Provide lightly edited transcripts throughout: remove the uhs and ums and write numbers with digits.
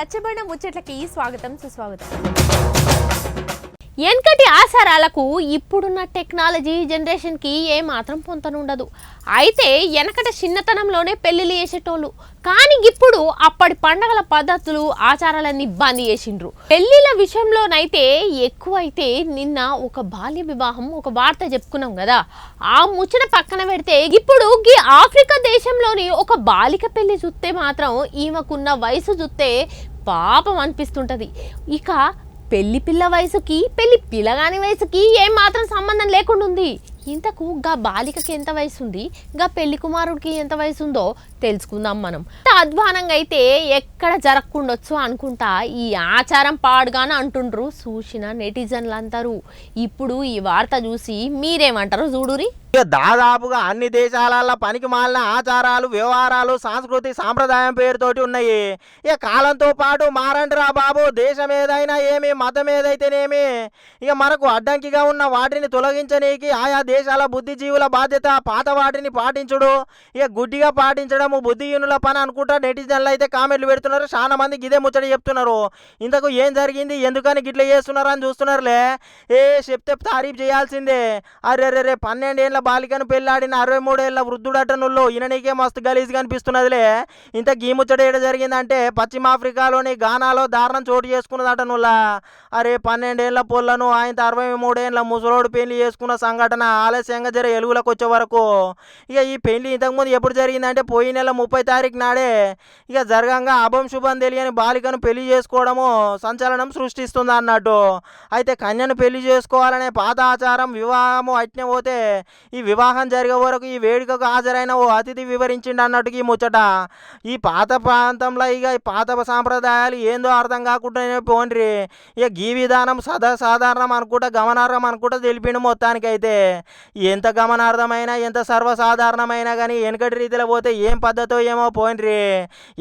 రచ్చబండ ముచ్చట్లకి స్వాగతం సుస్వాగతం. వెనకటి ఆచారాలకు ఇప్పుడున్న టెక్నాలజీ జనరేషన్కి ఏమాత్రం పొంతనుండదు. అయితే వెనకట చిన్నతనంలోనే పెళ్లిళ్ళు చేసేటోళ్ళు, కానీ ఇప్పుడు అప్పటి పండగల పద్ధతులు ఆచారాలన్నీ బంద్ చేసిండ్రు. పెళ్లిళ్ళ విషయంలోనైతే ఎక్కువైతే నిన్న ఒక బాల్య వివాహం ఒక వార్త చెప్పుకున్నాం కదా, ఆ ముచ్చట పక్కన పెడితే ఇప్పుడు ఈ ఆఫ్రికా దేశంలోని ఒక బాలిక పెళ్లి చూస్తే మాత్రం ఈమెకున్న వయసు చూస్తే పాపం అనిపిస్తుంటది. ఇక పెళ్లి పిల్ల వయసుకి పెళ్లి పిల్లగాని వయసుకి ఏం మాత్రం సంబంధం లేకుండా ఉంది. ఇంతకు గా బాలికకి ఎంత వయసు ఉంది, గా పెళ్లి కుమారుడికి ఎంత వయసు ఉందో తెలుసుకుందాం మనం. అధ్వానంగా అయితే ఎక్కడ జరగకుండొచ్చు అనుకుంటా ఈ ఆచారం పాడుగానే అంటుండ్రు చూసిన నెటిజన్లు అంటారు. ఇప్పుడు ఈ వార్త చూసి మీరేమంటారు చూడురి. దాదాపుగా అన్ని దేశాలలో పనికి మాలిన ఆచారాలు వ్యవహారాలు సంస్కృతి సాంప్రదాయం పేరుతోటి ఉన్నాయి. ఇక కాలంతో పాటు మారండిరా బాబు, దేశం ఏదైనా ఏమి మతం ఏదైతేనేమి ఇక మనకు అడ్డంకిగా ఉన్న వాటిని తొలగించనీకి ఆయా దేశాల బుద్ధిజీవుల బాధ్యత. పాత వాటిని పాటించుడు ఇక గుడ్డిగా పాటించడము బుద్ధిహీనుల పని అనుకుంటా నెటిజన్లు అయితే కామెంట్లు పెడుతున్నారు. చాలా మంది గిదే ముచ్చట చెప్తున్నారు. ఇంతకు ఏం జరిగింది, ఎందుకని గిట్ల చేస్తున్నారు అని చూస్తున్నారులే. చెప్తే తారీఫ్ చేయాల్సిందే. అరే 12 ఏళ్ళ బాలికను పెళ్ళాడిన 63 ఏళ్ళ వృద్ధుడటనుల్లో ఈయనకే మస్తు గలీజ్ కనిపిస్తున్నదిలే. ఇంత గీముచ్చట ఏడ జరిగిందంటే పశ్చిమాఫ్రికాలోని గానాలో దారుణం చోటు చేసుకున్నదటనుల్లా. అరే 12 ఏళ్ళ పొల్లను ఆయన 63 ఏళ్ళ ముసలోడు పెళ్లి చేసుకున్న సంఘటన ఆలస్యంగా జర ఎలుగులకు వచ్చే వరకు. ఇక ఈ పెళ్లి ఇంతకుముందు ఎప్పుడు జరిగిందంటే పోయిన నెల 30 తారీఖు నాడే ఇక జరగంగా అభం శుభం తెలియని బాలికను పెళ్లి చేసుకోవడము సంచలనం సృష్టిస్తుంది అన్నట్టు. అయితే కన్యను పెళ్లి చేసుకోవాలనే పాత ఆచారం వివాహము అట్నే పోతే ఈ వివాహం జరిగే వరకు ఈ వేడుకకు హాజరైన ఓ అతిథి వివరించిండు అన్నట్టుగా ఈ ముచ్చట. ఈ పాత ప్రాంతంలో ఇక ఈ పాత సాంప్రదాయాలు ఏందో అర్థం కాకుండానే పోండ్రి. ఇక ఈ విధానం సాధారణం అనుకుంటా గమనార్హం అనుకుంటా తెలిపిండు మొత్తానికైతే. ఎంత గమనార్థమైనా ఎంత సర్వసాధారణమైనా కానీ వెనకటి రీతిలో పోతే ఏం పద్ధతో ఏమో పోండ్రి.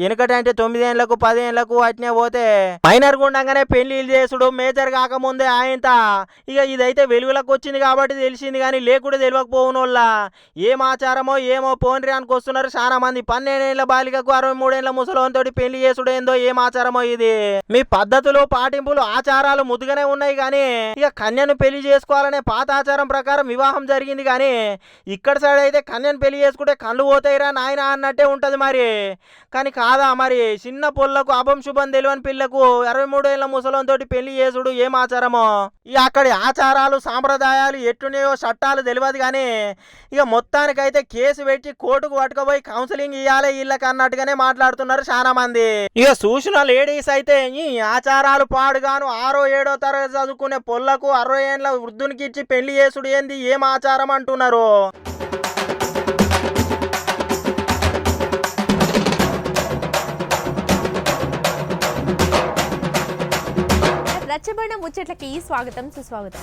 వెనకటి అంటే 9 ఏళ్ళకు 10 ఏళ్ళకు అట్నే పోతే మైనర్ గుండంగానే పెళ్లిళ్ళు చేసుడు మేజర్ కాకముందే ఆయంత. ఇక ఇదైతే వెలుగులకు వచ్చింది కాబట్టి తెలిసింది, కానీ లేకుండా తెలియకపోవడం వల్ల ఏం ఆచారమో ఏమో పోండ్రి అనుకొస్తున్నారు చాలా మంది. 12 ఏళ్ళ బాలికకు 63 ఏళ్ళ ముసలోనితో పెళ్లి చేసుడు ఏందో ఏం ఆచారమో ఇది. మీ పద్ధతులు పాటింపులు ఆచారాలు ముద్దుగానే ఉన్నాయి, కానీ ఇక కన్యను పెళ్లి చేసుకోవాలనే పాత ఆచారం ప్రకారం వివాహం జరిగింది. కానీ ఇక్కడ సైడ్ అయితే కన్యను పెళ్లి చేసుకుంటే కళ్ళు పోతాయిరా నాయన అన్నట్టే ఉంటది మరి. కానీ కాదా మరి, చిన్న పొల్లకు అభం శుభం తెలియని పిల్లకు 63 ఏళ్ళ ముసలోనితో పెళ్లి చేసుడు ఏం ఆచారమో. ఇక అక్కడి ఆచారాలు సాంప్రదాయాలు ఎట్టున్నాయో చట్టాలు తెలియదు, కానీ ఇక మొత్తానికైతే కేసు పెట్టి కోర్టుకు పట్టుకుపోయి కౌన్సిలింగ్ ఇవ్వాలి వీళ్ళకి అన్నట్టుగానే మాట్లాడుతున్నారు చాలా మంది. ఇక చూసిన లేడీస్ అయితే ఈ ఆచారాలు పాడుగాను 6వ 7వ తరగతి చదువుకునే పొల్లకు 60 ఏళ్ళ వృద్ధునికి ఇచ్చి పెళ్లి చేసుడు ఏంది ఏం ఆచారం అంటున్నారు. రచ్చబండ ముచ్చట్లకి స్వాగతం సుస్వాగతం.